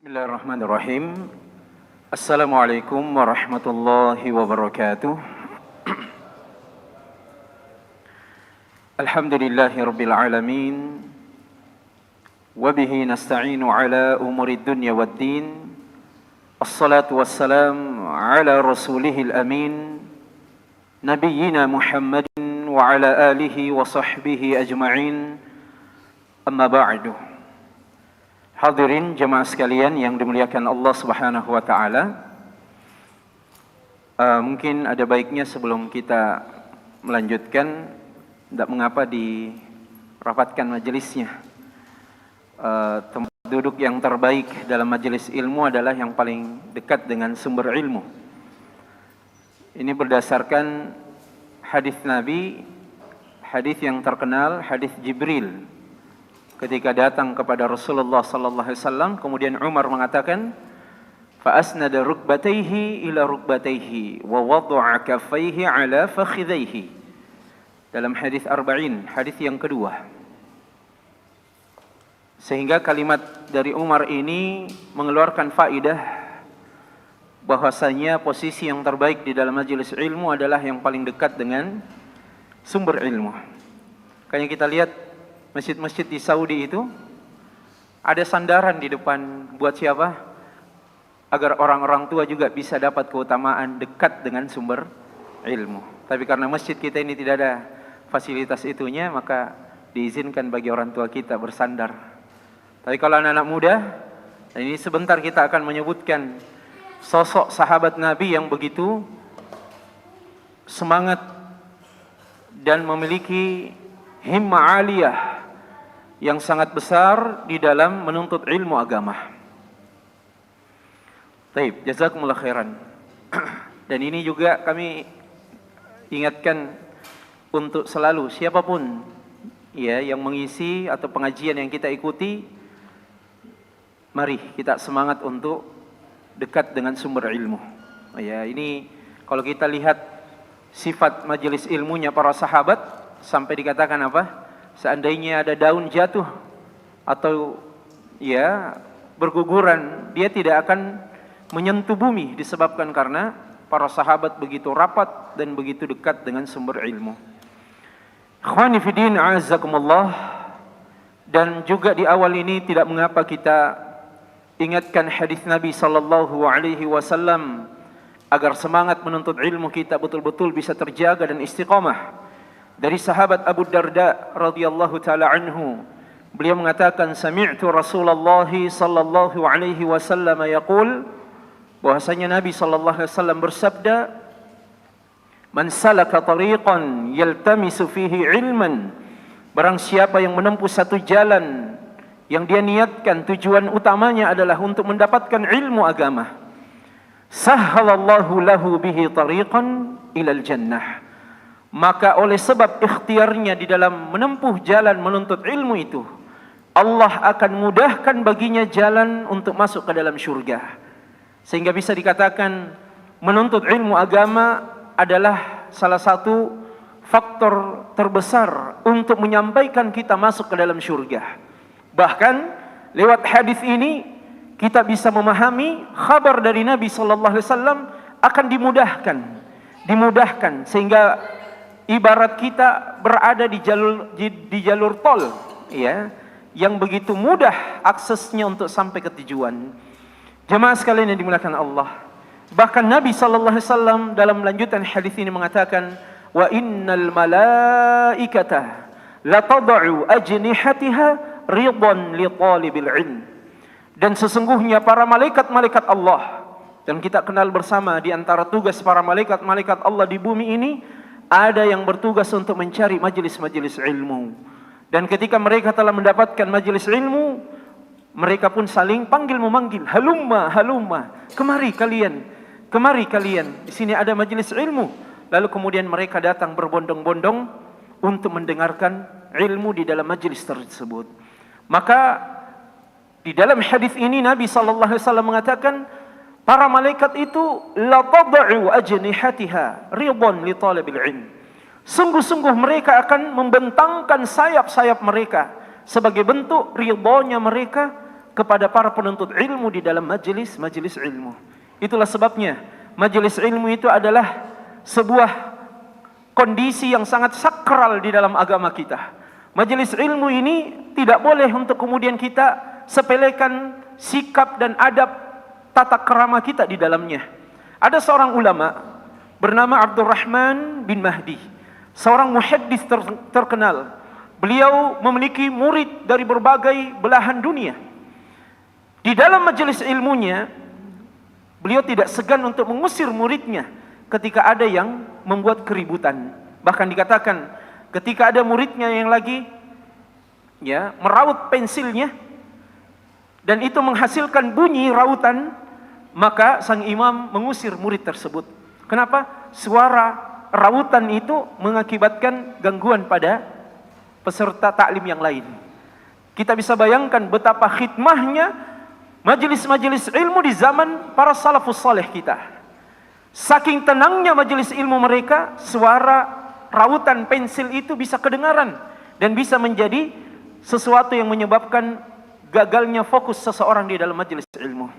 Bismillahirrahmanirrahim. Assalamualaikum warahmatullahi wabarakatuh. Alhamdulillahi rabbil alamin. Wabihi nasta'inu ala umurid dunya waddin. Assalatu wassalam ala rasulihil amin, nabiyyina Muhammadin wa ala alihi wa sahbihi ajma'in. Amma ba'du. Hadirin jemaah sekalian yang dimuliakan Allah Subhanahu wa taala. Mungkin ada baiknya sebelum kita melanjutkan, tidak mengapa dirapatkan majelisnya. Tempat duduk yang terbaik dalam majelis ilmu adalah yang paling dekat dengan sumber ilmu. Ini berdasarkan hadis Nabi, hadis yang terkenal, hadis Jibril. Ketika datang kepada Rasulullah sallallahu alaihi wasallam, kemudian Umar mengatakan, fa asnada rukbatayhi ila rukbatayhi wa wada'a kaffayhi ala fakhidhayhi. Dalam hadis Arba'in, hadis yang kedua. Sehingga kalimat dari Umar ini mengeluarkan faidah bahwasanya posisi yang terbaik di dalam majelis ilmu adalah yang paling dekat dengan sumber ilmu. Kayak kita lihat masjid-masjid di Saudi itu ada sandaran di depan, buat siapa? Agar orang-orang tua juga bisa dapat keutamaan dekat dengan sumber ilmu. Tapi karena masjid kita ini tidak ada fasilitas itunya, maka diizinkan bagi orang tua kita bersandar. Tapi kalau anak-anak muda, dan ini sebentar kita akan menyebutkan sosok sahabat Nabi yang begitu semangat dan memiliki himmah aliyah yang sangat besar di dalam menuntut ilmu agama. Baik, jazakumullah khairan. Dan ini juga kami ingatkan untuk selalu siapapun ya yang mengisi atau pengajian yang kita ikuti, mari kita semangat untuk dekat dengan sumber ilmu. Ya, ini kalau kita lihat sifat majelis ilmunya para sahabat sampai dikatakan apa? Seandainya ada daun jatuh atau ya berguguran, dia tidak akan menyentuh bumi disebabkan karena para sahabat begitu rapat dan begitu dekat dengan sumber ilmu. Ikhwani fiddin, a'azzakumullah. Dan juga di awal ini tidak mengapa kita ingatkan hadis Nabi sallallahu alaihi wasallam agar semangat menuntut ilmu kita betul-betul bisa terjaga dan istiqamah. Dari sahabat Abu Darda radhiyallahu taala anhu, beliau mengatakan, sami'tu Rasulullah sallallahu alaihi wasallam yaqul, bahwasanya Nabi sallallahu alaihi wasallam bersabda, man salaka tariqan yaltamisu fihi ilman, barang siapa yang menempuh satu jalan yang dia niatkan tujuan utamanya adalah untuk mendapatkan ilmu agama, sahhalallahu lahu bihi tariqan ilal jannah, maka oleh sebab ikhtiarnya di dalam menempuh jalan menuntut ilmu itu, Allah akan mudahkan baginya jalan untuk masuk ke dalam syurga. Sehingga bisa dikatakan menuntut ilmu agama adalah salah satu faktor terbesar untuk menyampaikan kita masuk ke dalam syurga. Bahkan lewat hadis ini kita bisa memahami kabar dari Nabi sallallahu alaihi wasallam akan dimudahkan sehingga ibarat kita berada di jalur tol, ya, yang begitu mudah aksesnya untuk sampai ke tujuan. Jemaah sekalian yang dimuliakan Allah. Bahkan Nabi sallallahu alaihi wasallam dalam lanjutan hadis ini mengatakan, wa innal malaikata la tad'u ajnihatiha ridwan li talibil ilm. Dan sesungguhnya para malaikat-malaikat Allah, dan kita kenal bersama di antara tugas para malaikat-malaikat Allah di bumi ini, ada yang bertugas untuk mencari majelis-majelis ilmu. Dan ketika mereka telah mendapatkan majelis ilmu, mereka pun saling panggil memanggil, halumma, halumma, kemari kalian, di sini ada majelis ilmu. Lalu kemudian mereka datang berbondong-bondong untuk mendengarkan ilmu di dalam majelis tersebut. Maka di dalam hadis ini Nabi sallallahu alaihi wasallam mengatakan, para malaikat itu la tad'u ajnihatiha ridwan li talabil ilm. Sungguh-sungguh mereka akan membentangkan sayap-sayap mereka sebagai bentuk ridhonya mereka kepada para penuntut ilmu di dalam majelis ilmu. Itulah sebabnya majelis ilmu itu adalah sebuah kondisi yang sangat sakral di dalam agama kita. Majelis ilmu ini tidak boleh untuk kemudian kita sepelekan sikap dan adab tata kerama kita di dalamnya. Ada seorang ulama bernama Abdurrahman bin Mahdi, seorang muhaddits terkenal. Beliau memiliki murid dari berbagai belahan dunia. Di dalam majelis ilmunya, beliau tidak segan untuk mengusir muridnya ketika ada yang membuat keributan. Bahkan dikatakan ketika ada muridnya yang lagi meraut pensilnya dan itu menghasilkan bunyi rautan, maka sang imam mengusir murid tersebut. Kenapa? Suara rautan itu mengakibatkan gangguan pada peserta taklim yang lain. Kita bisa bayangkan betapa khidmahnya majelis-majelis ilmu di zaman para salafus saleh kita. Saking tenangnya majelis ilmu mereka, suara rautan pensil itu bisa kedengaran dan bisa menjadi sesuatu yang menyebabkan gagalnya fokus seseorang di dalam majelis ilmu.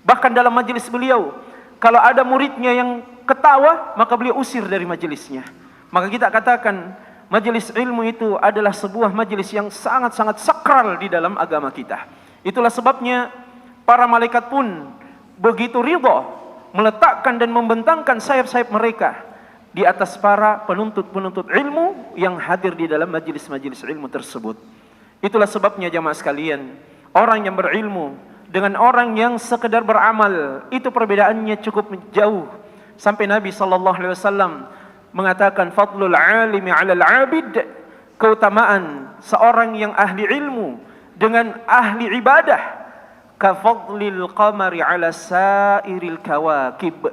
Bahkan dalam majelis beliau, kalau ada muridnya yang ketawa, maka beliau usir dari majelisnya. Maka kita katakan majelis ilmu itu adalah sebuah majelis yang sangat-sangat sakral di dalam agama kita. Itulah sebabnya para malaikat pun begitu ridha meletakkan dan membentangkan sayap-sayap mereka di atas para penuntut-penuntut ilmu yang hadir di dalam majelis-majelis ilmu tersebut. Itulah sebabnya jamaah sekalian, orang yang berilmu dengan orang yang sekedar beramal itu perbedaannya cukup jauh. Sampai Nabi SAW mengatakan fadlul alimi 'alal 'abid, keutamaan seorang yang ahli ilmu dengan ahli ibadah ka fadlil qamari 'ala sairil kawakib,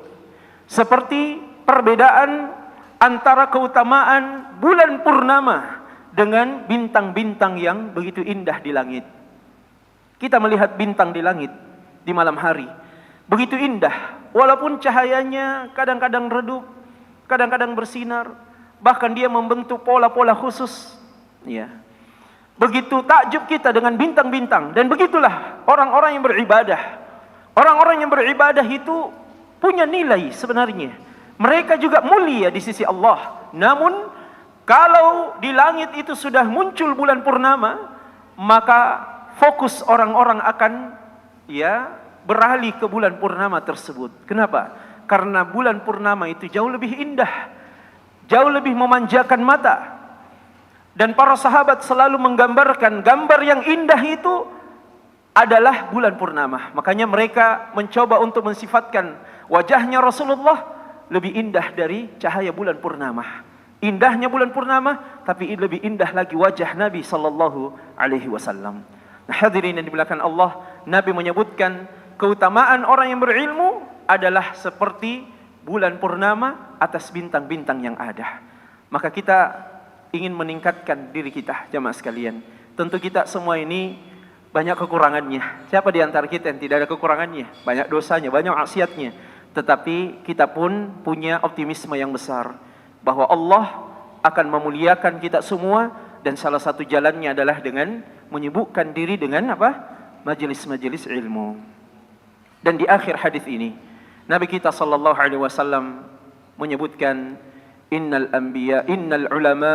seperti perbedaan antara keutamaan bulan purnama dengan bintang-bintang yang begitu indah di langit. Kita melihat bintang di langit di malam hari begitu indah, walaupun cahayanya kadang-kadang redup, kadang-kadang bersinar, bahkan dia membentuk pola-pola khusus. Ya. Begitu takjub kita dengan bintang-bintang, dan begitulah orang-orang yang beribadah. Orang-orang yang beribadah itu punya nilai sebenarnya. Mereka juga mulia di sisi Allah. Namun kalau di langit itu sudah muncul bulan purnama, maka fokus orang-orang akan beralih ke bulan purnama tersebut. Kenapa? Karena bulan purnama itu jauh lebih indah, jauh lebih memanjakan mata. Dan para sahabat selalu menggambarkan gambar yang indah itu adalah bulan purnama. Makanya mereka mencoba untuk mensifatkan wajahnya Rasulullah lebih indah dari cahaya bulan purnama. Indahnya bulan purnama, tapi lebih indah lagi wajah Nabi sallallahu alaihi wasallam. Nah, hadirin yang dimuliakan Allah, Nabi menyebutkan keutamaan orang yang berilmu adalah seperti bulan purnama atas bintang-bintang yang ada. Maka kita ingin meningkatkan diri kita, jamaah sekalian. Tentu kita semua ini banyak kekurangannya. Siapa di antara kita yang tidak ada kekurangannya? Banyak dosanya, banyak maksiatnya. Tetapi kita pun punya optimisme yang besar bahwa Allah akan memuliakan kita semua, dan salah satu jalannya adalah dengan menyibukkan diri dengan majelis-majelis ilmu. Dan di akhir hadis ini Nabi kita sallallahu alaihi wasallam menyebutkan innal ulama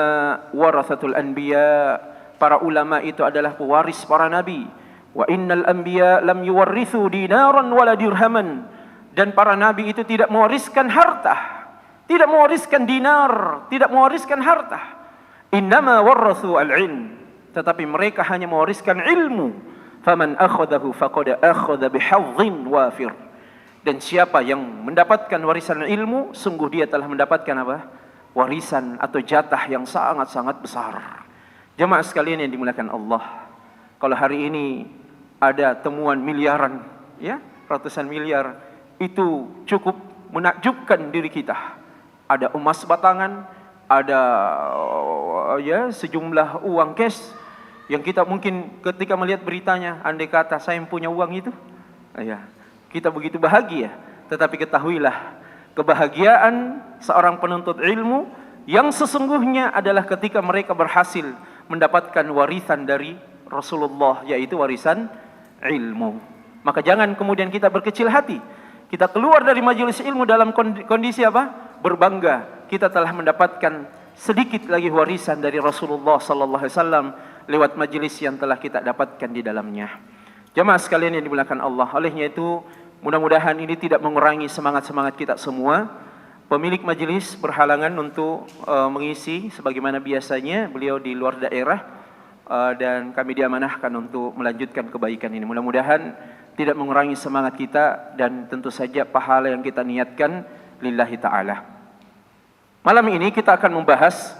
warathatul anbiya, para ulama itu adalah pewaris para nabi. Wa innal anbiya lam yuwarrithu dinaran wala dirhaman, dan para nabi itu tidak mewariskan harta, tidak mewariskan dinar, tidak mewariskan harta. Innama warathu al-ilm, tetapi mereka hanya mewariskan ilmu. Faman akhadahu faqad akhadha bihadhin wafir. Dan siapa yang mendapatkan warisan ilmu, sungguh dia telah mendapatkan warisan atau jatah yang sangat-sangat besar. Jemaah sekalian yang dimuliakan Allah, kalau hari ini ada temuan miliaran, ratusan miliar, itu cukup menakjubkan diri kita. Ada emas batangan, ada sejumlah uang cash yang kita mungkin ketika melihat beritanya, andai kata saya punya uang itu, kita begitu bahagia. Tetapi ketahuilah, kebahagiaan seorang penuntut ilmu yang sesungguhnya adalah ketika mereka berhasil mendapatkan warisan dari Rasulullah, yaitu warisan ilmu. Maka jangan kemudian kita berkecil hati. Kita keluar dari majelis ilmu dalam kondisi apa? Berbangga. Kita telah mendapatkan sedikit lagi warisan dari Rasulullah sallallahu alaihi wasallam lewat majelis yang telah kita dapatkan di dalamnya. Jamaah sekalian yang dimuliakan Allah, olehnya itu mudah-mudahan ini tidak mengurangi semangat-semangat kita semua. Pemilik majelis berhalangan untuk mengisi sebagaimana biasanya, beliau di luar daerah, dan kami diamanahkan untuk melanjutkan kebaikan ini. Mudah-mudahan tidak mengurangi semangat kita dan tentu saja pahala yang kita niatkan lillahi ta'ala. Malam ini kita akan membahas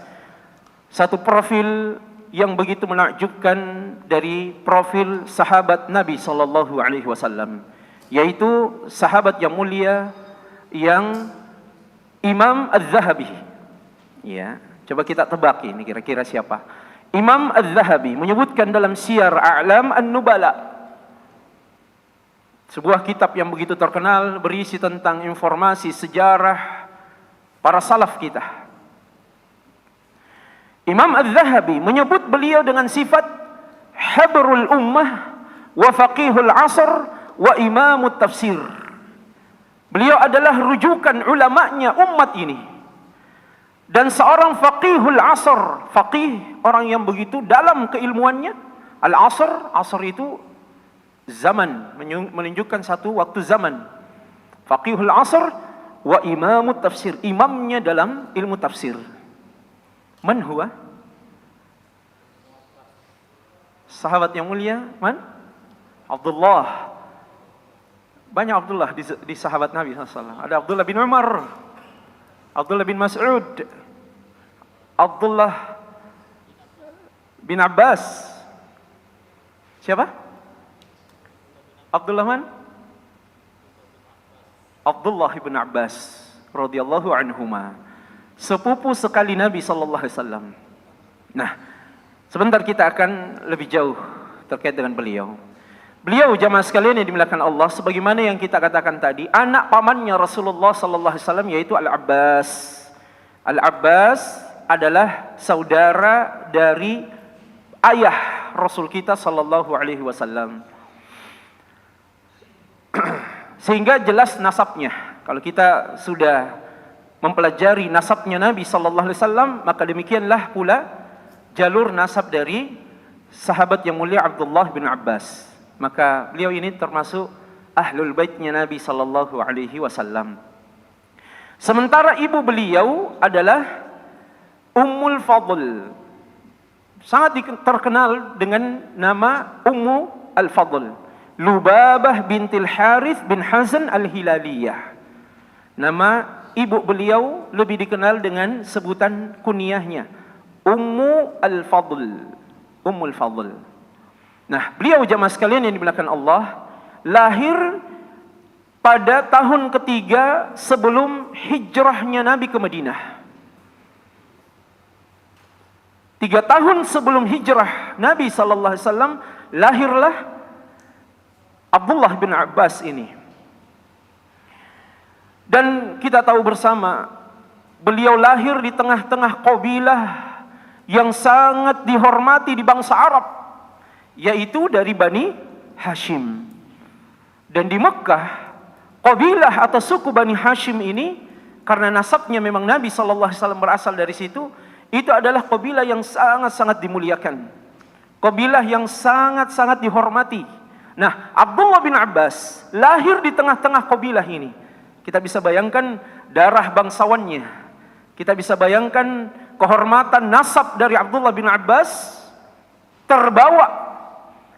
satu profil yang begitu menakjubkan dari profil sahabat Nabi sallallahu alaihi wasallam, yaitu sahabat yang mulia yang Imam Az-Zahabi. Ya, coba kita tebak ini kira-kira siapa? Imam Az-Zahabi menyebutkan dalam Syiar A'lam An-Nubala, sebuah kitab yang begitu terkenal berisi tentang informasi sejarah para salaf kita. Imam Az-Zahabi menyebut beliau dengan sifat habrul ummah wa faqihul asr wa imamut tafsir. Beliau adalah rujukan ulamanya umat ini dan seorang faqihul asr. Faqih, orang yang begitu dalam keilmuannya. Al-asr, asr itu zaman, menunjukkan satu waktu zaman. Faqihul asr wa imamut tafsir, imamnya dalam ilmu tafsir. Man huwa? Sahabat yang mulia, man? Abdullah. Banyak Abdullah di sahabat Nabi SAW. Ada Abdullah bin Umar, Abdullah bin Mas'ud, Abdullah bin Abbas. Siapa? Abdullah man? Abdullah bin Abbas radhiyallahu anhuma, sepupu sekali Nabi sallallahu alaihi wasallam. Nah, sebentar kita akan lebih jauh terkait dengan beliau. Beliau jamaah sekalian yang dimuliakan Allah, sebagaimana yang kita katakan tadi, anak pamannya Rasulullah sallallahu alaihi wasallam yaitu Al-Abbas. Al-Abbas adalah saudara dari ayah Rasul kita sallallahu alaihi wasallam. Sehingga jelas nasabnya. Kalau kita sudah mempelajari nasabnya Nabi sallallahu alaihi wasallam, maka demikianlah pula jalur nasab dari sahabat yang mulia Abdullah bin Abbas. Maka beliau ini termasuk ahlul baitnya Nabi sallallahu alaihi wasallam. Sementara ibu beliau adalah Ummul Fadl. Sangat terkenal dengan nama Ummu Al-Fadl. Lubabah bintil Harith bin Hazan Al-Hilaliyah. Nama ibu beliau lebih dikenal dengan sebutan kunyahnya Ummu Al-Fadl. Ummul Fadl. Nah, beliau jamaah sekalian yang dimuliakan Allah, lahir pada tahun ketiga sebelum hijrahnya Nabi ke Madinah. 3 tahun sebelum hijrah Nabi sallallahu alaihi wasallam lahirlah Abdullah bin Abbas ini. Dan kita tahu bersama, beliau lahir di tengah-tengah kabilah yang sangat dihormati di bangsa Arab, yaitu dari Bani Hashim. Dan di Mekah, kabilah atau suku Bani Hashim ini, karena nasabnya memang Nabi SAW berasal dari situ, itu adalah kabilah yang sangat-sangat dimuliakan, kabilah yang sangat-sangat dihormati. Nah, Abdullah bin Abbas lahir di tengah-tengah kabilah ini. Kita bisa bayangkan darah bangsawannya. Kita bisa bayangkan kehormatan nasab dari Abdullah bin Abbas terbawa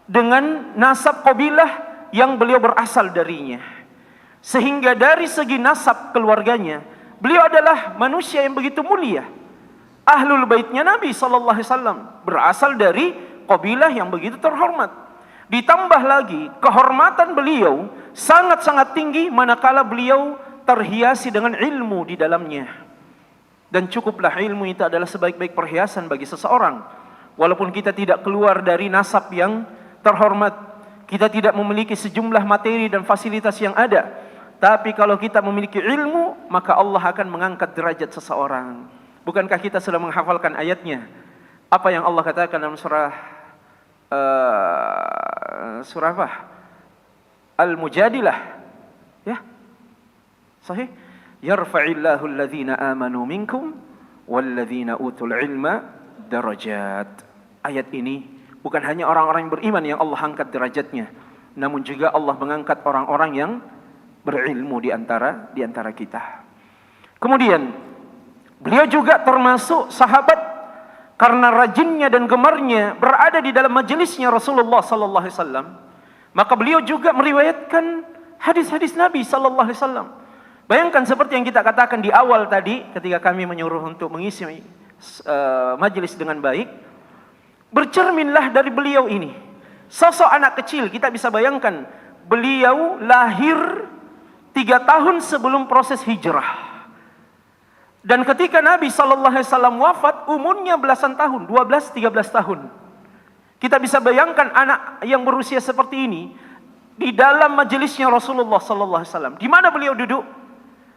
dengan nasab kabilah yang beliau berasal darinya. Sehingga dari segi nasab keluarganya, beliau adalah manusia yang begitu mulia. Ahlul baitnya Nabi SAW berasal dari kabilah yang begitu terhormat. Ditambah lagi kehormatan beliau sangat-sangat tinggi manakala beliau terhiasi dengan ilmu di dalamnya. Dan cukuplah ilmu itu adalah sebaik-baik perhiasan bagi seseorang. Walaupun kita tidak keluar dari nasab yang terhormat, kita tidak memiliki sejumlah materi dan fasilitas yang ada, tapi kalau kita memiliki ilmu, maka Allah akan mengangkat derajat seseorang. Bukankah kita sudah menghafalkan ayatnya? Apa yang Allah katakan dalam surah apa? al-mujadilah. Ya. Sahih? Yarfa'illahu alladhina amanu minkum walladhina utul ilma darajat. Ayat ini bukan hanya orang-orang yang beriman yang Allah angkat derajatnya, namun juga Allah mengangkat orang-orang yang berilmu di antara kita. Kemudian beliau juga termasuk sahabat karena rajinnya dan gemarnya berada di dalam majelisnya Rasulullah sallallahu alaihi wasallam. Maka beliau juga meriwayatkan hadis-hadis Nabi sallallahu alaihi wasallam. Bayangkan seperti yang kita katakan di awal tadi ketika kami menyuruh untuk mengisi majelis dengan baik. Bercerminlah dari beliau ini. Sosok anak kecil, kita bisa bayangkan beliau lahir 3 tahun sebelum proses hijrah. Dan ketika Nabi SAW wafat, umurnya belasan tahun, 12-13 tahun. Kita bisa bayangkan anak yang berusia seperti ini di dalam majelisnya Rasulullah SAW. Di mana beliau duduk?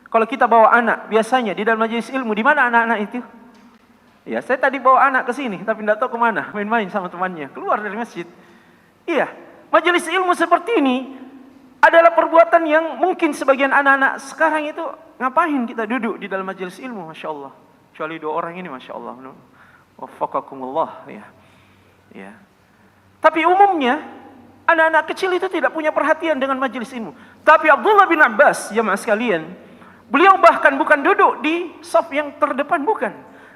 Kalau kita bawa anak, biasanya di dalam majelis ilmu, di mana anak-anak itu? Ya, saya tadi bawa anak ke sini, tapi tidak tahu kemana, main-main sama temannya, keluar dari masjid. Iya, majelis ilmu seperti ini adalah perbuatan yang mungkin sebagian anak-anak sekarang itu ngapain kita duduk di dalam majelis ilmu, Masya Allah. Kecuali 2 orang ini, Masya Allah. Wafakakumullah. Ya. Tapi umumnya, anak-anak kecil itu tidak punya perhatian dengan majelis ilmu. Tapi Abdullah bin Abbas, jemaah sekalian, beliau bahkan bukan duduk di saf yang terdepan, bukan.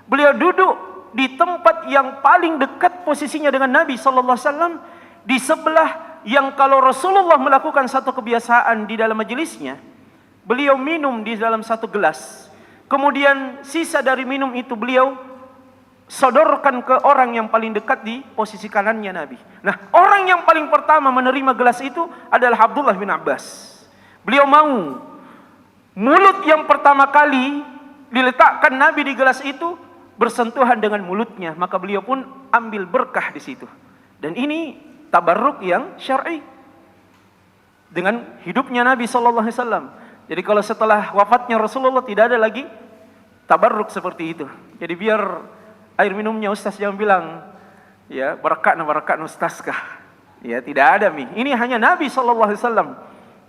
Beliau duduk di tempat yang paling dekat posisinya dengan Nabi sallallahu alaihi wasallam, di sebelah yang kalau Rasulullah melakukan satu kebiasaan di dalam majelisnya, beliau minum di dalam satu gelas. Kemudian sisa dari minum itu beliau sodorkan ke orang yang paling dekat di posisi kanannya Nabi. Nah, orang yang paling pertama menerima gelas itu adalah Abdullah bin Abbas. Beliau mau mulut yang pertama kali diletakkan Nabi di gelas itu bersentuhan dengan mulutnya, maka beliau pun ambil berkah di situ. Dan ini tabarruk yang syar'i dengan hidupnya Nabi sallallahu alaihi wasallam. Jadi kalau setelah wafatnya Rasulullah tidak ada lagi tabarruk seperti itu. Jadi biar air minumnya ustaz jangan bilang ya barakat ustaz kah. Ya, tidak ada Ini hanya Nabi sallallahu alaihi wasallam.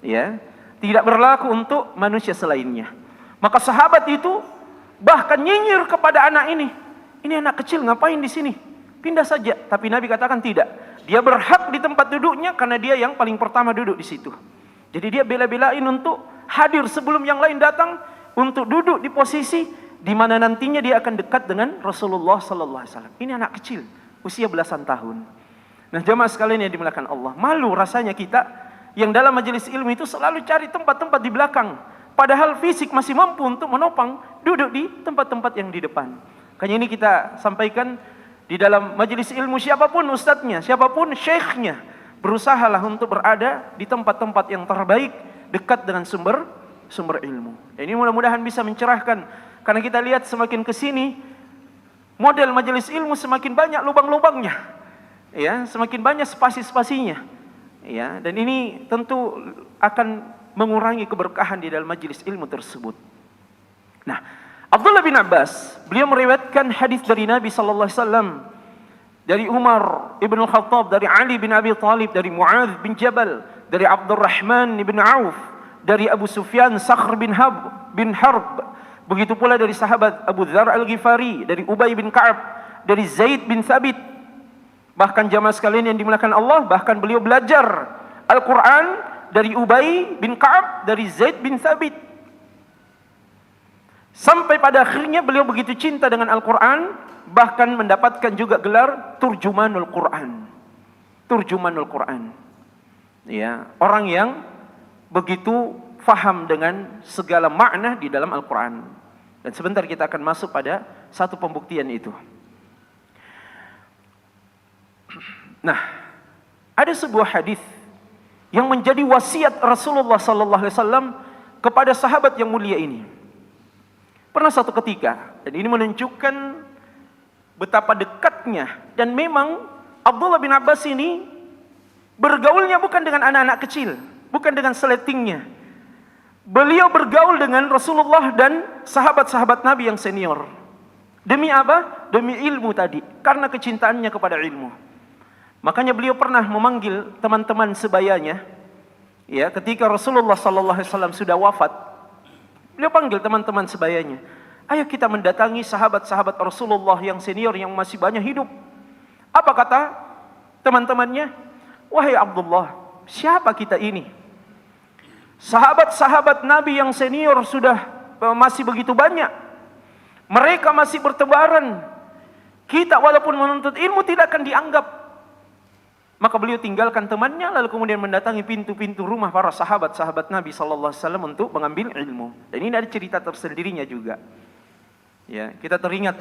Ya, tidak berlaku untuk manusia selainnya. Maka sahabat itu bahkan nyinyir kepada anak ini. Ini anak kecil ngapain di sini? Pindah saja. Tapi Nabi katakan tidak. Dia berhak di tempat duduknya karena dia yang paling pertama duduk di situ. Jadi dia bela-belain untuk hadir sebelum yang lain datang, untuk duduk di posisi di mana nantinya dia akan dekat dengan Rasulullah sallallahu alaihi wasallam. Ini anak kecil, usia belasan tahun. Nah, jemaah sekalian yang dimuliakan Allah, malu rasanya kita yang dalam majelis ilmu itu selalu cari tempat-tempat di belakang. Padahal fisik masih mampu untuk menopang duduk di tempat-tempat yang di depan. Makanya ini kita sampaikan di dalam majelis ilmu, siapapun ustadznya, siapapun syekhnya, berusahalah untuk berada di tempat-tempat yang terbaik, dekat dengan sumber ilmu. Dan ini mudah-mudahan bisa mencerahkan, karena kita lihat semakin ke sini model majelis ilmu semakin banyak lubang-lubangnya. Ya, semakin banyak spasi-spasinya. Ya, dan ini tentu akan mengurangi keberkahan di dalam majelis ilmu tersebut. Nah, Abdullah bin Abbas, beliau meriwayatkan hadis dari Nabi sallallahu alaihi wasallam, dari Umar ibn Khattab, dari Ali bin Abi Thalib, dari Muadz bin Jabal, dari Abdurrahman bin Auf, dari Abu Sufyan Sakhr bin Harb, begitu pula dari sahabat Abu Dzar Al-Ghifari, dari Ubay bin Ka'ab, dari Zaid bin Thabit. Bahkan jamaah sekalian yang dimuliakan Allah, bahkan beliau belajar Al-Quran dari Ubay bin Ka'ab, dari Zaid bin Thabit. Sampai pada akhirnya beliau begitu cinta dengan Al-Quran, bahkan mendapatkan juga gelar Turjumanul Quran. Turjumanul Quran. Ya, orang yang begitu faham dengan segala makna di dalam Al-Quran. Dan sebentar kita akan masuk pada satu pembuktian itu. Nah, ada sebuah hadis yang menjadi wasiat Rasulullah sallallahu alaihi wasallam kepada sahabat yang mulia ini. Pernah satu ketika, dan ini menunjukkan betapa dekatnya, dan memang Abdullah bin Abbas ini bergaulnya bukan dengan anak-anak kecil, bukan dengan seletingnya. Beliau bergaul dengan Rasulullah dan sahabat-sahabat Nabi yang senior. Demi apa? Demi ilmu tadi, karena kecintaannya kepada ilmu. Makanya beliau pernah memanggil teman-teman sebayanya Ya, ketika Rasulullah sallallahu alaihi wasallam sudah wafat, beliau panggil teman-teman sebayanya. Ayo kita mendatangi sahabat-sahabat Rasulullah yang senior yang masih banyak hidup. Apa kata teman-temannya? Wahai Abdullah, siapa kita ini? Sahabat-sahabat Nabi yang senior sudah masih begitu banyak. Mereka masih bertebaran. Kita walaupun menuntut ilmu tidak akan dianggap. Maka beliau tinggalkan temannya lalu kemudian mendatangi pintu-pintu rumah para sahabat-sahabat Nabi sallallahu alaihi wasallam untuk mengambil ilmu. Dan ini ada cerita tersendirinya juga. Ya, kita teringat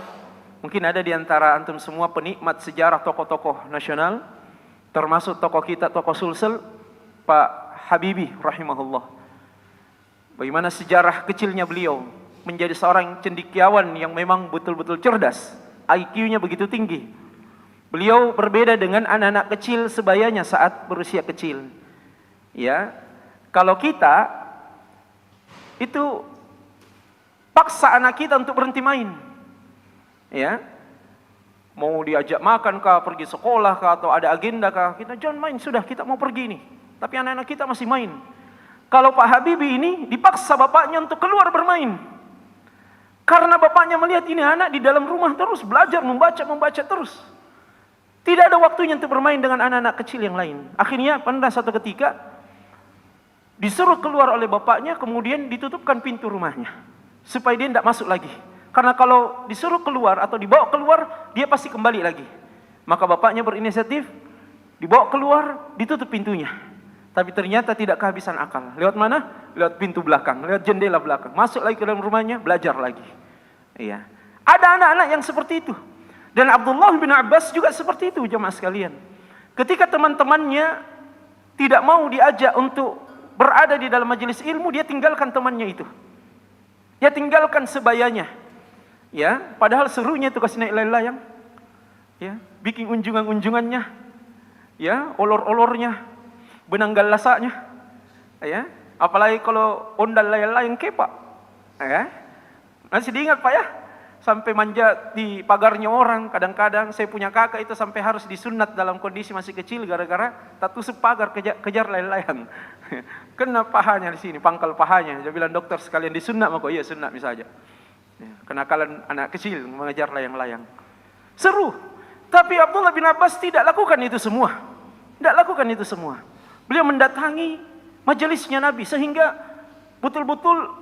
mungkin ada di antara antum semua penikmat sejarah tokoh-tokoh nasional, termasuk tokoh kita, tokoh Sulsel, Pak Habibie rahimahullah. Bagaimana sejarah kecilnya beliau menjadi seorang cendekiawan yang memang betul-betul cerdas, IQ-nya begitu tinggi. Beliau berbeda dengan anak-anak kecil sebayanya saat berusia kecil. Ya, kalau kita itu paksa anak kita untuk berhenti main. Ya, mau diajak makan kah, pergi sekolah kah, atau ada agenda kah, kita jangan main, sudah kita mau pergi nih. Tapi anak-anak kita masih main. Kalau Pak Habibie ini dipaksa bapaknya untuk keluar bermain. Karena bapaknya melihat ini anak di dalam rumah terus belajar, membaca terus. Tidak ada waktunya untuk bermain dengan anak-anak kecil yang lain. Akhirnya pada satu ketika disuruh keluar oleh bapaknya, kemudian ditutupkan pintu rumahnya supaya dia tidak masuk lagi. Karena kalau disuruh keluar atau dibawa keluar, dia pasti kembali lagi. Maka bapaknya berinisiatif, dibawa keluar, ditutup pintunya. Tapi ternyata tidak kehabisan akal. Lewat mana? Lewat pintu belakang, lewat jendela belakang. Masuk lagi ke dalam rumahnya, belajar lagi. Iya. Ada anak-anak yang seperti itu. Dan Abdullah bin Abbas juga seperti itu, jemaah sekalian. Ketika teman-temannya tidak mau diajak untuk berada di dalam majelis ilmu, dia tinggalkan temannya itu. Dia tinggalkan sebayanya. Ya, padahal serunya itu kasih naik layang. Ya, bikin unjungan-unjungannya. Ya, olor-olornya, benang galasanya. Ya, apalagi kalau ondal layang-layang kepak. Ya. Masih diingat Pak ya? Sampai manja di pagarnya orang. Kadang-kadang saya punya kakak itu sampai harus disunat dalam kondisi masih kecil gara-gara tak tusuk pagar kejar layang-layang. Kena pahanya di sini, pangkal pahanya. Dia bilang dokter sekalian disunat, maka iya sunat misalnya. Ya, kenakalan anak kecil mengejar layang-layang. Seru. Tapi Abdullah bin Abbas tidak lakukan itu semua. Tidak lakukan itu semua. Beliau mendatangi majelisnya Nabi sehingga betul-betul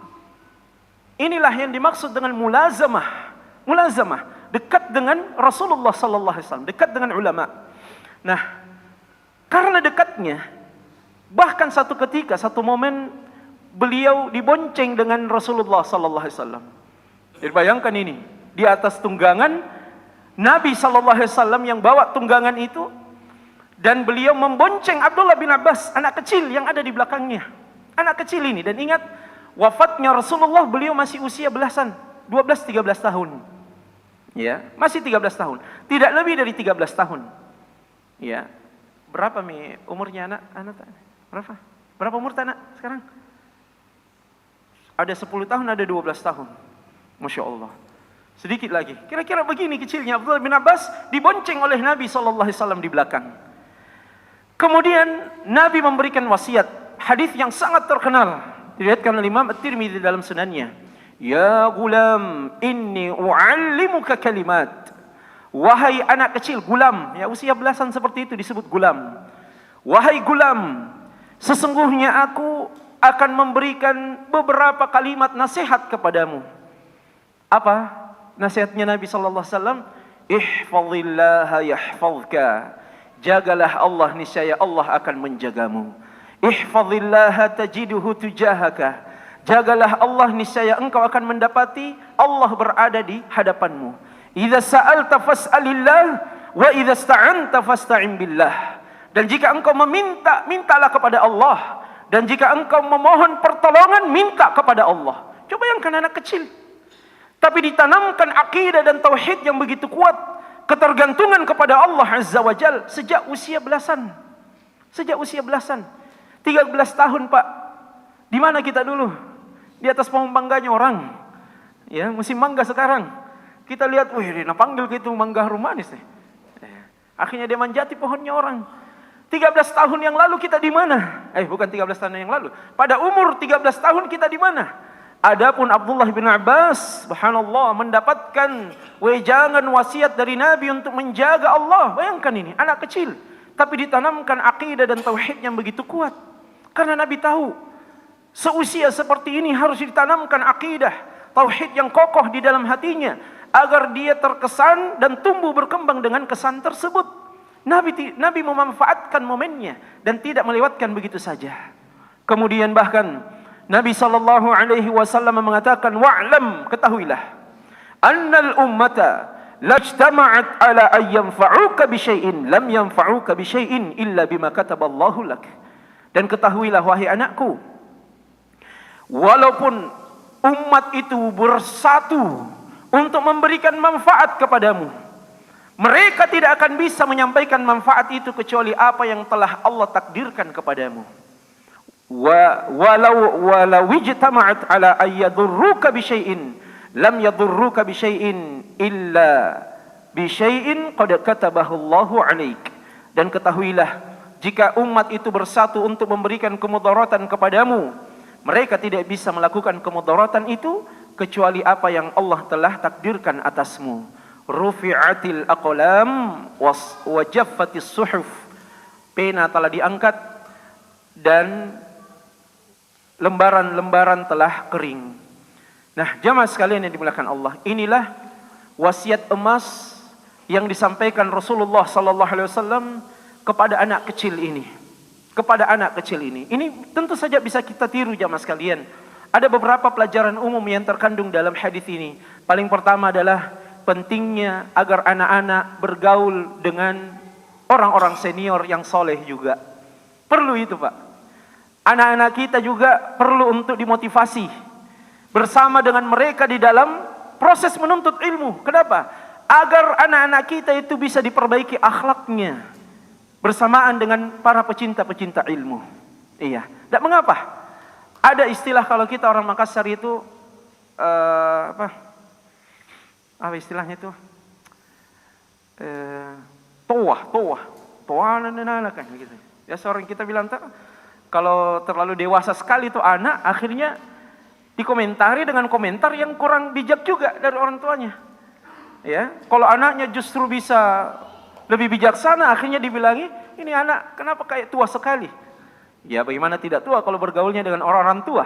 inilah yang dimaksud dengan mulazamah. Mulazamah, dekat dengan Rasulullah sallallahu alaihi wasallam, dekat dengan ulama. Nah, karena dekatnya, bahkan satu ketika, satu momen beliau dibonceng dengan Rasulullah sallallahu alaihi wasallam. Jadi bayangkan ini, di atas tunggangan Nabi sallallahu alaihi wasallam yang bawa tunggangan itu, dan beliau membonceng Abdullah bin Abbas, anak kecil yang ada di belakangnya. Anak kecil ini, dan ingat wafatnya Rasulullah beliau masih usia belasan, 12-13 tahun. Ya, masih 13 tahun. Tidak lebih dari 13 tahun. Ya. Berapa umurnya anak? Berapa? Berapa umur anak sekarang? Ada 10 tahun, ada 12 tahun. Masya Allah. Sedikit lagi. Kira-kira begini kecilnya Abdullah bin Abbas dibonceng oleh Nabi SAW di belakang. Kemudian Nabi memberikan wasiat. Hadis yang sangat terkenal. Diriwayatkan oleh Imam At-Tirmidzi dalam sunannya. Ya gulam, inni u'allimuka kalimat. Wahai anak kecil, gulam, ya usia belasan seperti itu disebut gulam. Wahai gulam, sesungguhnya aku akan memberikan beberapa kalimat nasihat kepadamu. Apa nasihatnya Nabi sallallahu alaihi wasallam? Ihfazillaha yahfazka. Jagalah Allah, niscaya Allah akan menjagamu. Ihfazillaha tajiduhu tujahaka. Jagalah Allah, niscaya engkau akan mendapati Allah berada di hadapanmu. Idza sa'alta fas'alillah wa idza ista'anta fasta'in billah. Dan jika engkau meminta, mintalah kepada Allah. Dan jika engkau memohon pertolongan, minta kepada Allah. Coba bayangkan anak kecil. Tapi ditanamkan akidah dan tauhid yang begitu kuat, ketergantungan kepada Allah Azza wa Jal sejak usia belasan. Sejak usia belasan. 13 tahun, Pak. Di mana kita dulu? Di atas pohon mangganya orang. Ya, musim mangga sekarang. Kita lihat, wih, dia panggil gitu mangga harum manis nih. Akhirnya dia manjati pohonnya orang. 13 tahun yang lalu kita di mana? Bukan 13 tahun yang lalu. Pada umur 13 tahun kita di mana? Adapun Abdullah bin Abbas, subhanallah, mendapatkan wejangan wasiat dari Nabi untuk menjaga Allah. Bayangkan ini, anak kecil, tapi ditanamkan akidah dan tauhid yang begitu kuat. Karena Nabi tahu, seusia seperti ini harus ditanamkan akidah, tauhid yang kokoh di dalam hatinya, agar dia terkesan dan tumbuh berkembang dengan kesan tersebut. Nabi memanfaatkan momennya dan tidak melewatkan begitu saja. Kemudian bahkan Nabi sallallahu alaihi wasallam mengatakan, wa'lam, ketahuilah, annal ummata lajtama'at ala an yanfa'uka bi syai'in lam yanfa'uka bi syai'in illa bima kataballahu lak. Dan ketahuilah wahai anakku, walaupun umat itu bersatu untuk memberikan manfaat kepadamu, mereka tidak akan bisa menyampaikan manfaat itu kecuali apa yang telah Allah takdirkan kepadamu. Walau ijtama'at ala ayyadurruka bi syai'in lam yadurruka bi syai'in illa bi syai'in qad katabahu Allahu 'alaik. Dan ketahuilah, jika umat itu bersatu untuk memberikan kemudaratan kepadamu, mereka tidak bisa melakukan kemudaratan itu kecuali apa yang Allah telah takdirkan atasmu. Rufi'atil aqlam wa jaffatis suhuf. Pena telah diangkat dan lembaran-lembaran telah kering. Nah, jamaah sekalian yang dimuliakan Allah, inilah wasiat emas yang disampaikan Rasulullah sallallahu alaihi wasallam kepada anak kecil ini. Kepada anak kecil ini. Ini tentu saja bisa kita tiru jamaah sekalian. Ada beberapa pelajaran umum yang terkandung dalam hadis ini. Paling pertama adalah pentingnya agar anak-anak bergaul dengan orang-orang senior yang soleh juga. Perlu itu, Pak. Anak-anak kita juga perlu untuk dimotivasi bersama dengan mereka di dalam proses menuntut ilmu. Kenapa? Agar anak-anak kita itu bisa diperbaiki akhlaknya bersamaan dengan para pecinta-pecinta ilmu. Iya. Dan mengapa? Ada istilah kalau kita orang Makassar itu apa istilahnya itu? Toah kan gitu. Ya, seorang kita bilang kalau terlalu dewasa sekali itu anak, akhirnya dikomentari dengan komentar yang kurang bijak juga dari orang tuanya. Ya, kalau anaknya justru bisa lebih bijaksana, akhirnya dibilangi, ini anak kenapa kayak tua sekali? Ya, bagaimana tidak tua kalau bergaulnya dengan orang-orang tua?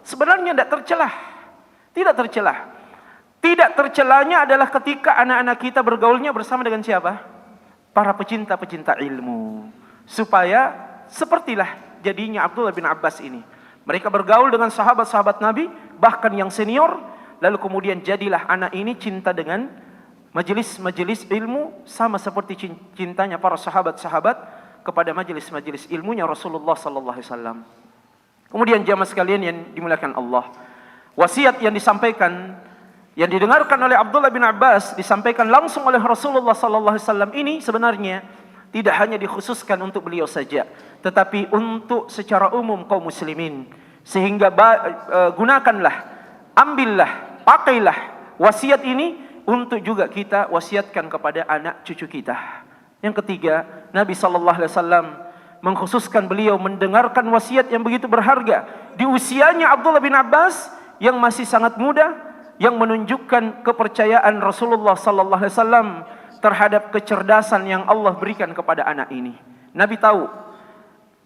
Sebenarnya tidak tercelah. Tidak tercelah. Tidak tercelanya adalah ketika anak-anak kita bergaulnya bersama dengan siapa? Para pecinta-pecinta ilmu. Supaya sepertilah jadinya Abdullah bin Abbas ini. Mereka bergaul dengan sahabat-sahabat Nabi, bahkan yang senior, lalu kemudian jadilah anak ini cinta dengan majelis-majelis ilmu, sama seperti cintanya para sahabat-sahabat kepada majelis-majelis ilmunya Rasulullah sallallahu alaihi wasallam. Kemudian jamaah sekalian yang dimuliakan Allah, wasiat yang disampaikan, yang didengarkan oleh Abdullah bin Abbas, disampaikan langsung oleh Rasulullah sallallahu alaihi wasallam ini sebenarnya tidak hanya dikhususkan untuk beliau saja, tetapi untuk secara umum kaum muslimin. Sehingga gunakanlah, ambillah, pakailah wasiat ini untuk juga kita wasiatkan kepada anak cucu kita. Yang ketiga, Nabi sallallahu alaihi wasallam mengkhususkan beliau mendengarkan wasiat yang begitu berharga di usianya Abdullah bin Abbas yang masih sangat muda, yang menunjukkan kepercayaan Rasulullah sallallahu alaihi wasallam terhadap kecerdasan yang Allah berikan kepada anak ini. Nabi tahu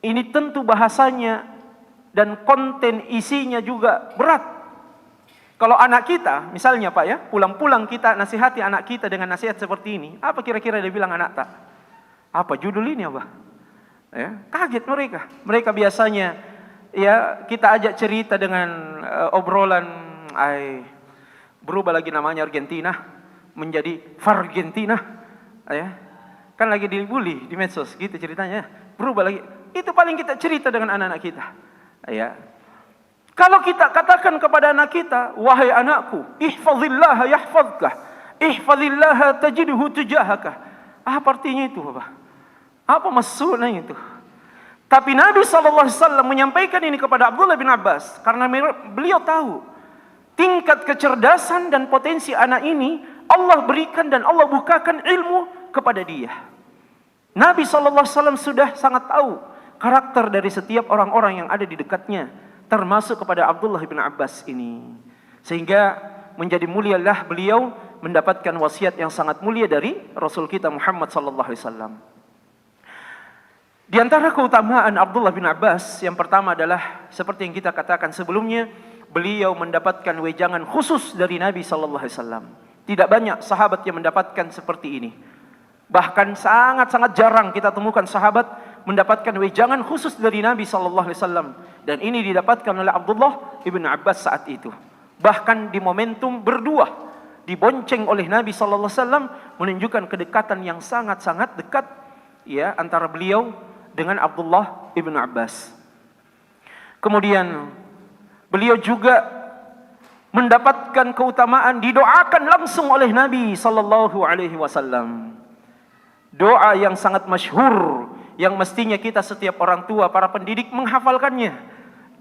ini tentu bahasanya dan konten isinya juga berat. Kalau anak kita, misalnya Pak ya, pulang-pulang kita nasihati anak kita dengan nasihat seperti ini, apa kira-kira dia bilang anak tak? Apa judul ini Abah? Ya, kaget mereka. Mereka biasanya ya kita ajak cerita dengan obrolan, berubah lagi namanya Argentina menjadi Fargentina, ya kan lagi dibully di medsos gitu ceritanya, berubah lagi. Itu paling kita cerita dengan anak-anak kita, ya. Kalau kita katakan kepada anak kita, wahai anakku, ihfazillaha yahfazkah, ihfazillaha tajidhu tujahaka. Apa artinya itu, Bapak? Apa maksudnya itu? Tapi Nabi SAW menyampaikan ini kepada Abdullah bin Abbas karena beliau tahu tingkat kecerdasan dan potensi anak ini Allah berikan dan Allah bukakan ilmu kepada dia. Nabi SAW sudah sangat tahu karakter dari setiap orang-orang yang ada di dekatnya, termasuk kepada Abdullah bin Abbas ini. Sehingga menjadi mulialah beliau mendapatkan wasiat yang sangat mulia dari Rasul kita Muhammad SAW. Di antara keutamaan Abdullah bin Abbas, yang pertama adalah seperti yang kita katakan sebelumnya, beliau mendapatkan wejangan khusus dari Nabi SAW. Tidak banyak sahabat yang mendapatkan seperti ini. Bahkan sangat-sangat jarang kita temukan sahabat mendapatkan wejangan khusus dari Nabi SAW. Dan ini didapatkan oleh Abdullah ibn Abbas saat itu. Bahkan di momentum berdua, dibonceng oleh Nabi SAW, menunjukkan kedekatan yang sangat-sangat dekat ya antara beliau dengan Abdullah ibn Abbas. Kemudian beliau juga mendapatkan keutamaan didoakan langsung oleh Nabi SAW. Doa yang sangat masyhur, yang mestinya kita setiap orang tua, para pendidik menghafalkannya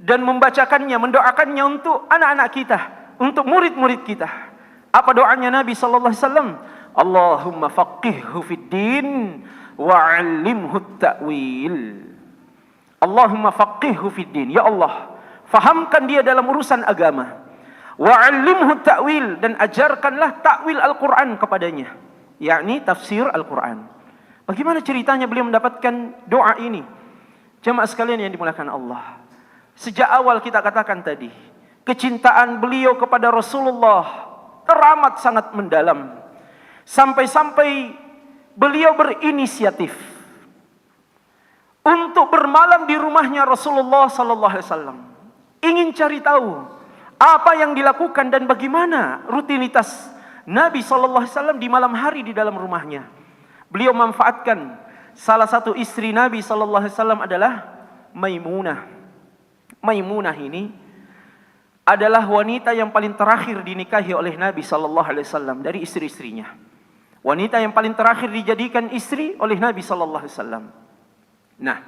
dan membacakannya, mendoakannya untuk anak-anak kita, untuk murid-murid kita. Apa doanya Nabi SAW? Allahumma faqihhu fid din wa'allimhu ta'wil. Allahumma faqihhu fid din. Ya Allah, fahamkan dia dalam urusan agama. Wa'allimhu ta'wil, dan ajarkanlah ta'wil Al-Quran kepadanya, yakni tafsir Al-Quran. Bagaimana ceritanya beliau mendapatkan doa ini? Jemaah sekalian yang dimuliakan Allah, sejak awal kita katakan tadi, kecintaan beliau kepada Rasulullah teramat sangat mendalam. Sampai-sampai beliau berinisiatif untuk bermalam di rumahnya Rasulullah SAW. Ingin cari tahu apa yang dilakukan dan bagaimana rutinitas Nabi SAW di malam hari di dalam rumahnya. Beliau manfaatkan salah satu istri Nabi SAW adalah Maimunah. Maimunah ini adalah wanita yang paling terakhir dinikahi oleh Nabi SAW dari istri-istrinya. Wanita yang paling terakhir dijadikan istri oleh Nabi SAW. Nah,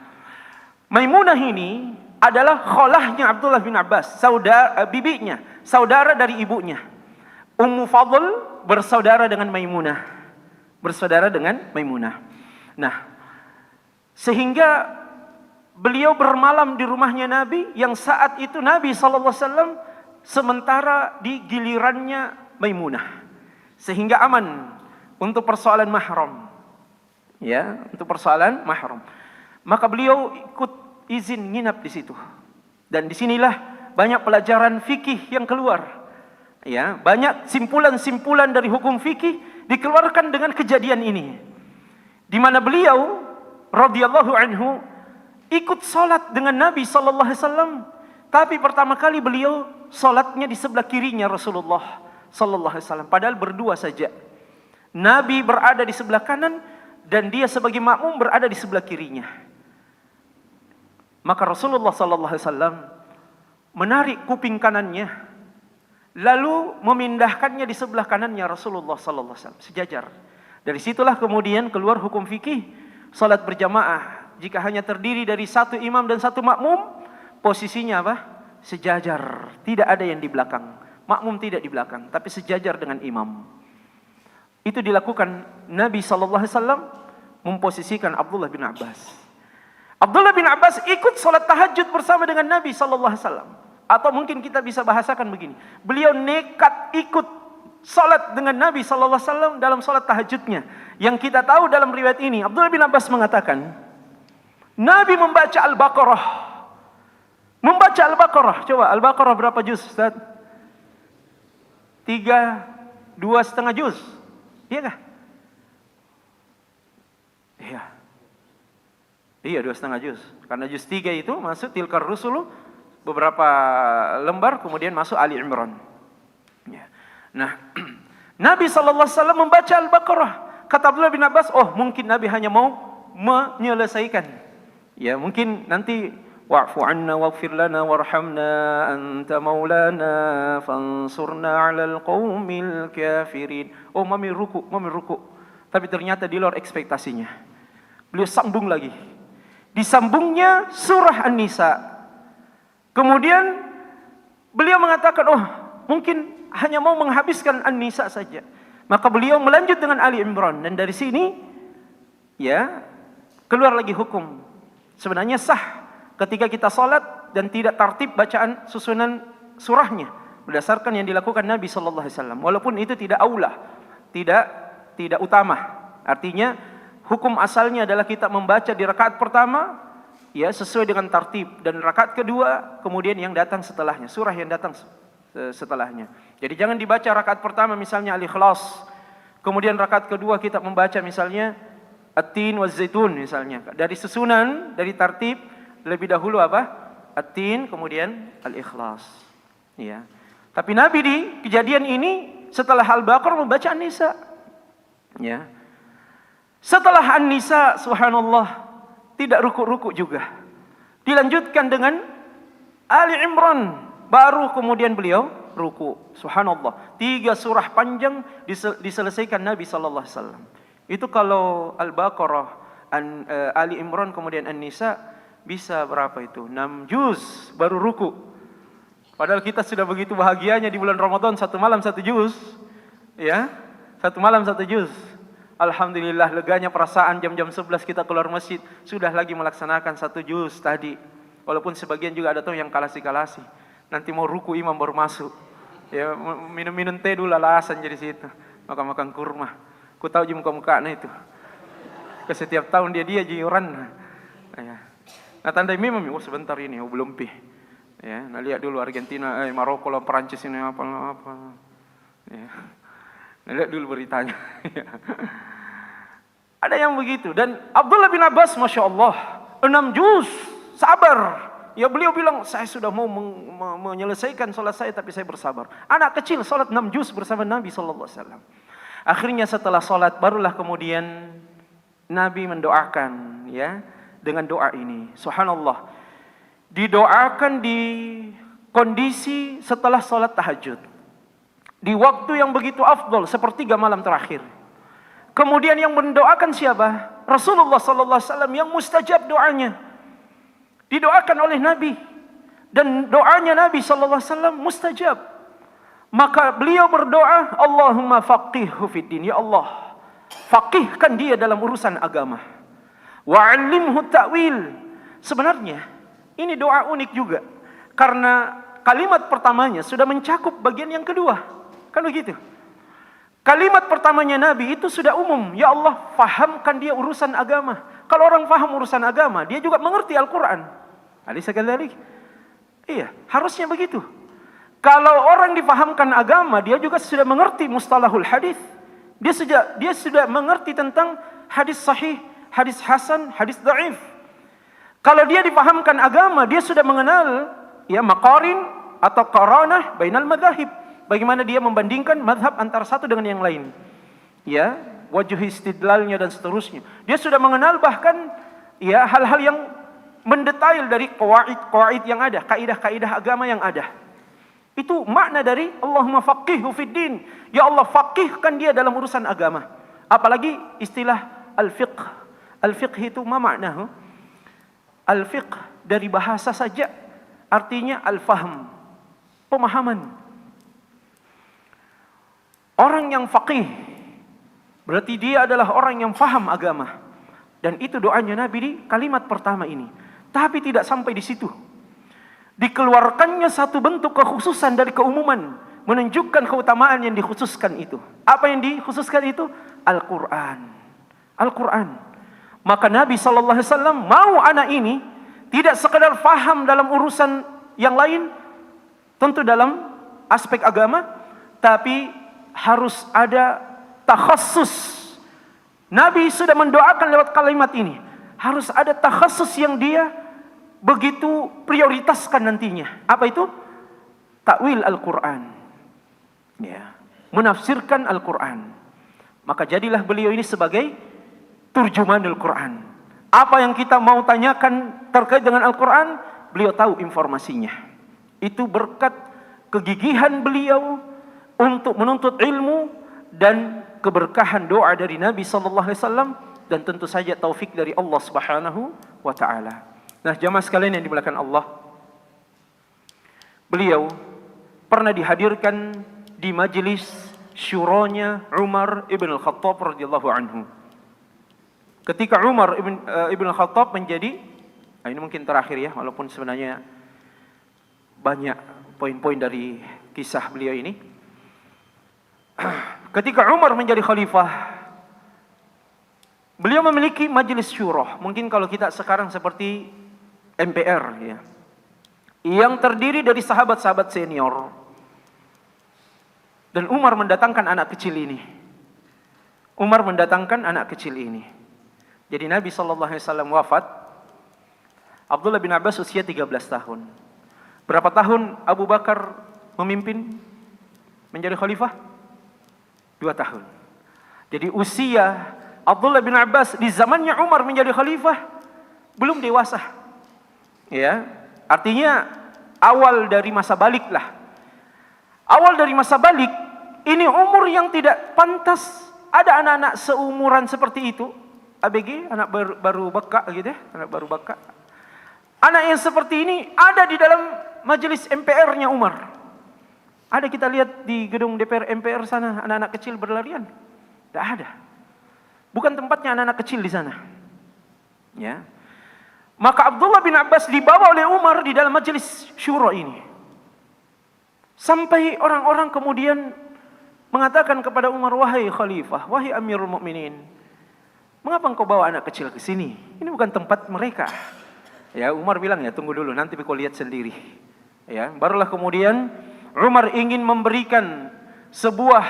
Maimunah ini adalah kholahnya Abdullah bin Abbas, bibinya, saudara dari ibunya. Ummu Fadl bersaudara dengan Maimunah. Nah, sehingga beliau bermalam di rumahnya Nabi, yang saat itu Nabi SAW sementara di gilirannya Maimunah, sehingga aman untuk persoalan mahram. Ya, untuk persoalan mahram. Maka beliau ikut izin nginap di situ. Dan disinilah banyak pelajaran fikih yang keluar. Ya, banyak simpulan-simpulan dari hukum fikih dikeluarkan dengan kejadian ini, di mana beliau radhiyallahu anhu ikut salat dengan Nabi SAW. Tapi pertama kali beliau salatnya di sebelah kirinya Rasulullah SAW, padahal berdua saja. Nabi berada di sebelah kanan dan dia sebagai makmum berada di sebelah kirinya. Maka Rasulullah SAW menarik kuping kanannya, lalu memindahkannya di sebelah kanannya Rasulullah SAW, sejajar. Dari situlah kemudian keluar hukum fikih salat berjamaah. Jika hanya terdiri dari satu imam dan satu makmum, posisinya apa? Sejajar. Tidak ada yang di belakang. Makmum tidak di belakang, tapi sejajar dengan imam. Itu dilakukan Nabi SAW memposisikan Abdullah bin Abbas. Abdullah bin Abbas ikut salat tahajud bersama dengan Nabi SAW. Atau mungkin kita bisa bahasakan begini, beliau nekat ikut salat dengan Nabi SAW dalam salat tahajudnya. Yang kita tahu dalam riwayat ini, Abdullah bin Abbas mengatakan, Nabi membaca Al-Baqarah. Membaca Al-Baqarah. Coba Al-Baqarah berapa juz, Ustaz? 2,5 juz. Iya kah? Iya. Iya, 2,5 juz. Karena juz 3 itu masuk tilkar rusulu, beberapa lembar, kemudian masuk Ali Imran. Ya. Nah, Nabi SAW membaca Al-Baqarah. Kata Abdullah bin Abbas, oh mungkin Nabi hanya mau menyelesaikan. Ya, mungkin nanti wa'fu anna waghfir lana warhamna anta maulana fansurna 'alal qaumil kafirin. Oh, mami ruku. Tapi ternyata di luar ekspektasinya. Beliau sambung lagi. Disambungnya surah An-Nisa. Kemudian beliau mengatakan, oh mungkin hanya mau menghabiskan An-Nisa saja. Maka beliau melanjut dengan Ali Imran. Dan dari sini, ya, keluar lagi hukum. Sebenarnya sah ketika kita salat dan tidak tertib bacaan susunan surahnya berdasarkan yang dilakukan Nabi sallallahu alaihi wasallam. Walaupun itu tidak aula, tidak utama. Artinya hukum asalnya adalah kita membaca di rakaat pertama ya sesuai dengan tertib, dan rakaat kedua kemudian yang datang setelahnya, surah yang datang setelahnya. Jadi jangan dibaca rakaat pertama misalnya Al-Ikhlas, kemudian rakaat kedua kita membaca misalnya At-Tin wa Zaitun misalnya. Dari susunan, dari tertib lebih dahulu apa? At-Tin kemudian Al-Ikhlas. Ya. Tapi Nabi di kejadian ini setelah Al-Baqarah membaca An-Nisa. Ya. Setelah An-Nisa, subhanallah, tidak ruku-ruku juga. Dilanjutkan dengan Ali Imran, baru kemudian beliau ruku. Subhanallah. 3 surah panjang diselesaikan Nabi sallallahu alaihi wasallam. Itu kalau Al-Baqarah, Ali Imran kemudian An-Nisa bisa berapa itu? 6 juz baru ruku. Padahal kita sudah begitu bahagianya di bulan Ramadan 1 malam 1 juz. Ya. 1 malam 1 juz. Alhamdulillah leganya perasaan jam-jam 11 kita keluar masjid sudah lagi melaksanakan 1 juz tadi. Walaupun sebagian juga ada tuh yang kalasi-kalasi. Nanti mau ruku imam baru masuk. Ya minum-minum teh dulu alasan jadi situ. Makan-makan kurma. Ku tahu je muka-mukanya itu. Ke setiap tahun dia jiuran. Ya. Nah tanda imam sebentar ini belum pih. Ya, nah lihat dulu Argentina, Maroko lawan Perancis ini apa. Ya. Nah, lihat dulu beritanya. Ada yang begitu. Dan Abdullah bin Abbas, Masya Allah, 6 juz, sabar. Ya beliau bilang, saya sudah mau menyelesaikan sholat saya, tapi saya bersabar. Anak kecil sholat 6 juz bersama Nabi SAW. Akhirnya setelah sholat, barulah kemudian Nabi mendoakan, ya, dengan doa ini. Subhanallah. Didoakan di kondisi setelah sholat tahajud. Di waktu yang begitu afdol, sepertiga malam terakhir. Kemudian yang mendoakan siapa? Rasulullah SAW yang mustajab doanya. Didoakan oleh Nabi. Dan doanya Nabi SAW mustajab. Maka beliau berdoa, Allahumma faqihhu fiddin. Ya Allah, faqihkan dia dalam urusan agama. Wa'allimhu ta'wil. Sebenarnya, ini doa unik juga. Karena kalimat pertamanya sudah mencakup bagian yang kedua. Kan begitu. Kalimat pertamanya Nabi itu sudah umum. Ya Allah, fahamkan dia urusan agama. Kalau orang faham urusan agama, dia juga mengerti Al-Quran. Alaysa kadzalik? Iya, harusnya begitu. Kalau orang difahamkan agama, dia juga sudah mengerti mustalahul hadis. Dia sudah mengerti tentang hadis sahih, hadis hasan, hadis dhaif. Kalau dia difahamkan agama, dia sudah mengenal ya maqarin atau qaranah bainal madzahib. Bagaimana dia membandingkan mazhab antara satu dengan yang lain. Ya, wajh istidlalnya dan seterusnya. Dia sudah mengenal bahkan ya hal-hal yang mendetail dari qawaid yang ada, kaidah-kaidah agama yang ada. Itu makna dari Allahumma faqihhu fiddin. Ya Allah, faqihkan dia dalam urusan agama. Apalagi istilah al-fiqh. Al-fiqh itu ma maknahu? Al-fiqh dari bahasa saja artinya al-fahm, pemahaman. Orang yang faqih berarti dia adalah orang yang faham agama. Dan itu doanya Nabi di kalimat pertama ini. Tapi tidak sampai di situ. Dikeluarkannya satu bentuk kekhususan dari keumuman, menunjukkan keutamaan yang dikhususkan itu. Apa yang dikhususkan itu? Al-Quran. Al-Quran. Maka Nabi SAW mau anak ini tidak sekadar faham dalam urusan yang lain, tentu dalam aspek agama, tapi harus ada takhassus. Nabi sudah mendoakan lewat kalimat ini. Harus ada takhassus yang dia begitu prioritaskan nantinya. Apa itu? Takwil Al-Quran. Ya, menafsirkan Al-Quran. Maka jadilah beliau ini sebagai turjumanul Quran. Apa yang kita mau tanyakan terkait dengan Al-Quran, beliau tahu informasinya. Itu berkat kegigihan beliau untuk menuntut ilmu dan keberkahan doa dari Nabi SAW dan tentu saja taufik dari Allah Subhanahu wa taala. Nah, jamaah sekalian yang dimuliakan Allah, beliau pernah dihadirkan di majelis syuranya Umar ibn al-Khattab radhiyallahu anhu. ketika Umar ibn Khattab menjadi, ini mungkin terakhir ya, walaupun sebenarnya banyak poin-poin dari kisah beliau ini. Ketika Umar menjadi khalifah, beliau memiliki majelis syuro. Mungkin kalau kita sekarang seperti MPR ya, yang terdiri dari sahabat-sahabat senior. Dan Umar mendatangkan anak kecil ini. Umar mendatangkan anak kecil ini. Jadi Nabi SAW wafat, Abdullah bin Abbas usia 13 tahun. Berapa tahun Abu Bakar memimpin menjadi khalifah? 2 tahun. Jadi usia Abdullah bin Abbas di zamannya Umar menjadi khalifah belum dewasa. Ya, artinya awal dari masa balik lah. Awal dari masa balik, ini umur yang tidak pantas ada anak-anak seumuran seperti itu. ABG, anak baru baka gitu ya, anak baru baka. Anak yang seperti ini ada di dalam majelis MPR-nya Umar. Ada kita lihat di gedung DPR MPR sana, anak-anak kecil berlarian. Tidak ada. Bukan tempatnya anak-anak kecil di sana. Ya. Maka Abdullah bin Abbas dibawa oleh Umar di dalam majelis syuro ini. Sampai orang-orang kemudian mengatakan kepada Umar, wahai khalifah, wahai amirul mukminin, mengapa engkau bawa anak kecil ke sini? Ini bukan tempat mereka. Ya, Umar bilang, ya tunggu dulu, nanti kau lihat sendiri. Ya, barulah kemudian Umar ingin memberikan sebuah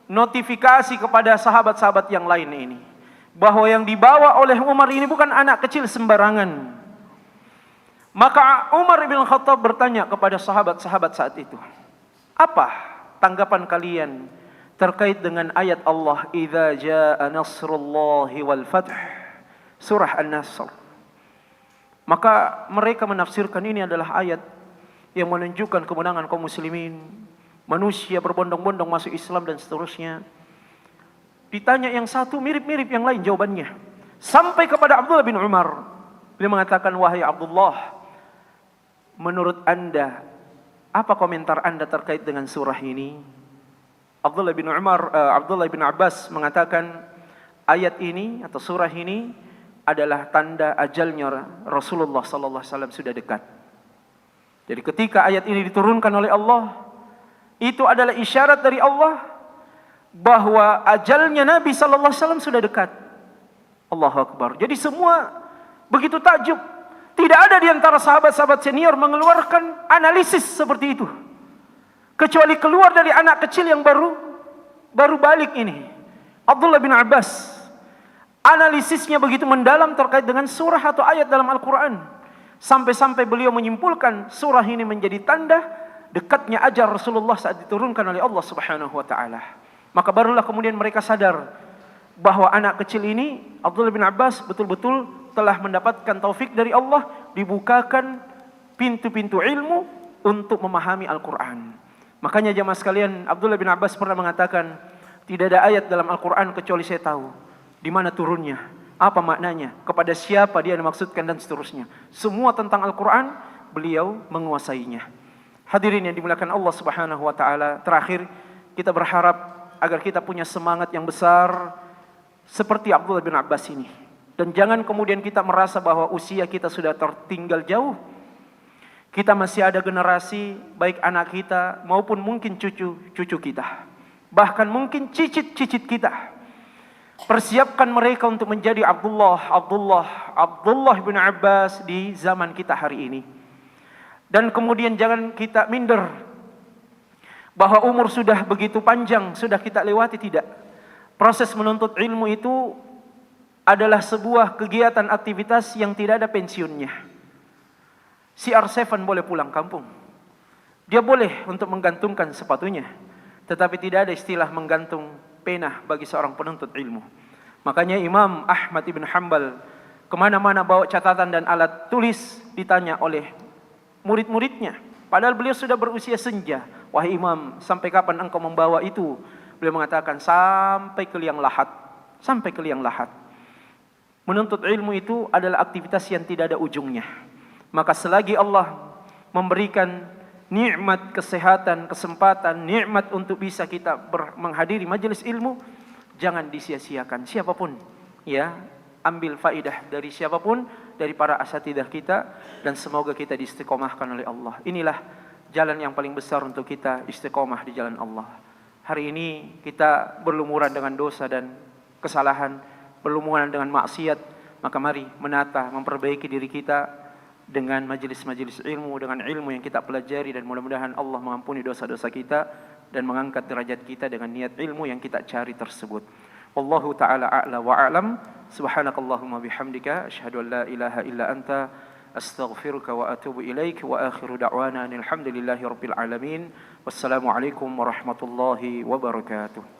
notifikasi kepada sahabat-sahabat yang lain ini, bahwa yang dibawa oleh Umar ini bukan anak kecil sembarangan. Maka Umar bin Khattab bertanya kepada sahabat-sahabat saat itu, apa tanggapan kalian terkait dengan ayat Allah, idza jaa nasrullahi wal fath, surah An-Nasr. Maka mereka menafsirkan ini adalah ayat yang menunjukkan kemenangan kaum muslimin, manusia berbondong-bondong masuk Islam dan seterusnya. Ditanya yang satu mirip-mirip yang lain jawabannya, sampai kepada Abdullah bin Umar. Beliau mengatakan, wahai Abdullah, menurut anda, apa komentar anda terkait dengan surah ini? Abdullah bin Abbas mengatakan, ayat ini atau surah ini adalah tanda ajalnya Rasulullah sallallahu alaihi wasallam sudah dekat. Jadi ketika ayat ini diturunkan oleh Allah, itu adalah isyarat dari Allah bahwa ajalnya Nabi sallallahu alaihi wasallam sudah dekat. Allahu Akbar. Jadi semua begitu takjub. Tidak ada di antara sahabat-sahabat senior mengeluarkan analisis seperti itu, kecuali keluar dari anak kecil yang baru balik ini, Abdullah bin Abbas. Analisisnya begitu mendalam terkait dengan surah atau ayat dalam Al-Quran, sampai-sampai beliau menyimpulkan surah ini menjadi tanda dekatnya ajal Rasulullah saat diturunkan oleh Allah Subhanahu wa taala. Maka barulah kemudian mereka sadar bahwa anak kecil ini, Abdullah bin Abbas, betul-betul telah mendapatkan taufik dari Allah, dibukakan pintu-pintu ilmu untuk memahami Al-Quran. Makanya jamaah sekalian, Abdullah bin Abbas pernah mengatakan, tidak ada ayat dalam Al-Quran kecuali saya tahu di mana turunnya, apa maknanya, kepada siapa dia dimaksudkan, dan seterusnya. Semua tentang Al-Quran beliau menguasainya. Hadirin yang dimuliakan Allah Subhanahu wa taala, terakhir kita berharap agar kita punya semangat yang besar seperti Abdullah bin Abbas ini. Dan jangan kemudian kita merasa bahwa usia kita sudah tertinggal jauh. Kita masih ada generasi, baik anak kita maupun mungkin cucu kita, bahkan mungkin cicit-cicit kita. Persiapkan mereka untuk menjadi Abdullah bin Abbas di zaman kita hari ini. Dan kemudian jangan kita minder bahwa umur sudah begitu panjang, sudah kita lewati. Tidak. Proses menuntut ilmu itu adalah sebuah kegiatan aktivitas yang tidak ada pensiunnya. CR7 boleh pulang kampung, dia boleh untuk menggantungkan sepatunya, tetapi tidak ada istilah menggantung pena bagi seorang penuntut ilmu. Makanya Imam Ahmad ibn Hanbal kemana-mana bawa catatan dan alat tulis, ditanya oleh murid-muridnya, padahal beliau sudah berusia senja, wahai Imam, sampai kapan engkau membawa itu? Beliau mengatakan, sampai ke liang lahat. Sampai ke liang lahat. Menuntut ilmu itu adalah aktivitas yang tidak ada ujungnya. Maka selagi Allah memberikan nikmat kesehatan, kesempatan, nikmat untuk bisa kita menghadiri majelis ilmu, jangan disia-siakan. Siapapun ya ambil faidah dari siapapun, dari para asatidah kita, dan semoga kita diistiqomahkan oleh Allah. Inilah jalan yang paling besar untuk kita istiqomah di jalan Allah. Hari ini kita berlumuran dengan dosa dan kesalahan, berlumuran dengan maksiat, maka mari menata, memperbaiki diri kita dengan majelis-majelis ilmu, dengan ilmu yang kita pelajari, dan mudah-mudahan Allah mengampuni dosa-dosa kita dan mengangkat derajat kita dengan niat ilmu yang kita cari tersebut. Wallahu ta'ala a'la wa a'lam. Subhanakallahumma bihamdika asyhadu an la ilaha illa anta astaghfiruka wa atubu ilaik. Wa akhiru da'wana alhamdulillahi rabbil alamin. Wassalamu alaikum warahmatullahi wabarakatuh.